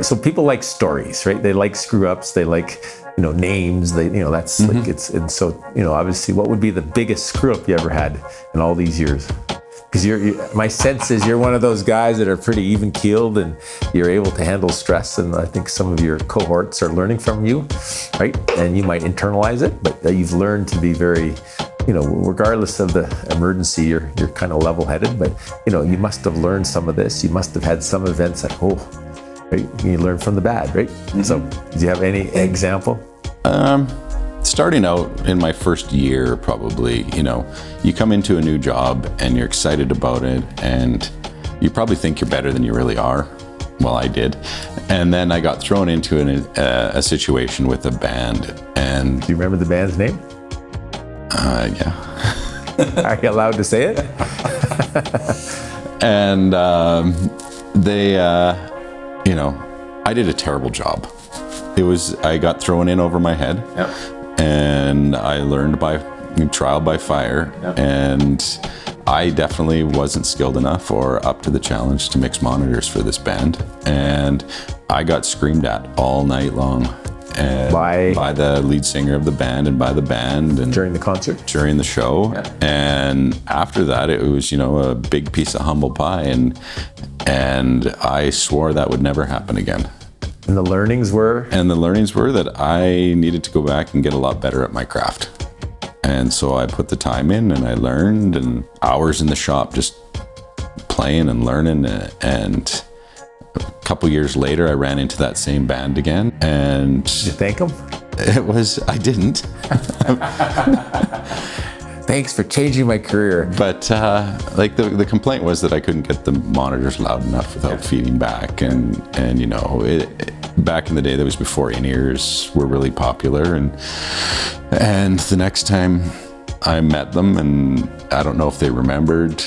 So people like stories, right? They like screw ups. They like, names. They, that's like and so, obviously, what would be the biggest screw up you ever had in all these years? Because my sense is you're one of those guys that are pretty even keeled and you're able to handle stress. And I think some of your cohorts are learning from you, right? And you might internalize it, but you've learned to be very, regardless of the emergency, you're kind of level-headed. But you must have learned some of this. You must have had some events that right? You learn from the bad, right? So, do you have any example? Starting out in my first year, probably, you come into a new job and you're excited about it and you probably think you're better than you really are. Well, I did. And then I got thrown into a situation with a band. And do you remember the band's name? Yeah. Are you allowed to say it? And they, I did a terrible job. I got thrown in over my head. Yep. And I learned by trial by fire. Yep. And I definitely wasn't skilled enough or up to the challenge to mix monitors for this band. And I got screamed at all night long. And by the lead singer of the band and by the band. And during the concert? During the show. Yeah. And after that, it was, a big piece of humble pie. And I swore that would never happen again. And the learnings were? And the learnings were that I needed to go back and get a lot better at my craft. And so I put the time in and I learned, and hours in the shop just playing and learning. And a couple years later, I ran into that same band again. And did you thank them? I didn't. Thanks for changing my career. But the complaint was that I couldn't get the monitors loud enough without feeding back. And back in the day, that was before in-ears were really popular. And the next time I met them, and I don't know if they remembered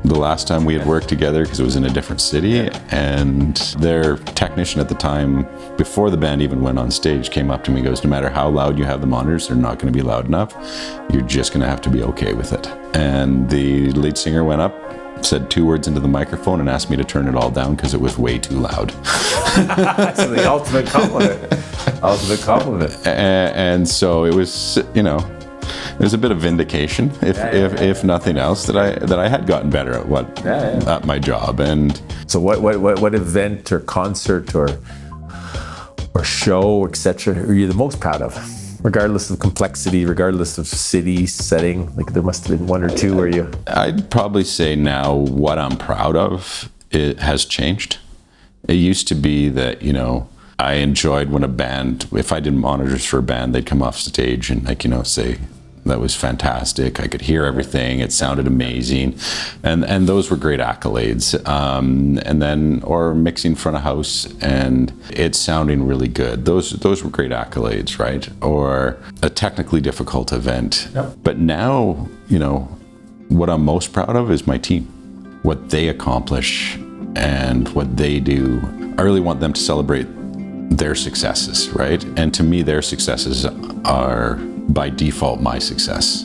the last time we had worked together because it was in a different city, and their technician at the time, before the band even went on stage, came up to me and goes, no matter how loud you have the monitors, they're not going to be loud enough. You're just going to have to be okay with it. And the lead singer went up, said 2 words into the microphone and asked me to turn it all down because it was way too loud. So the ultimate compliment. And so it was, it was a bit of vindication, if nothing else, that I had gotten better at at my job. And so what event or concert or show, etc., are you the most proud of? Regardless of complexity, regardless of city, setting, like there must have been one or two where you... I'd probably say now what I'm proud of, it has changed. It used to be that, I enjoyed when a band, if I did monitors for a band, they'd come off stage and say, that was fantastic. I could hear everything. It sounded amazing. And those were great accolades. And then, or mixing front of house and it sounding really good. Those were great accolades, right? Or a technically difficult event. Yep. But now, what I'm most proud of is my team. What they accomplish and what they do. I really want them to celebrate their successes, right? And to me, their successes are by default my success.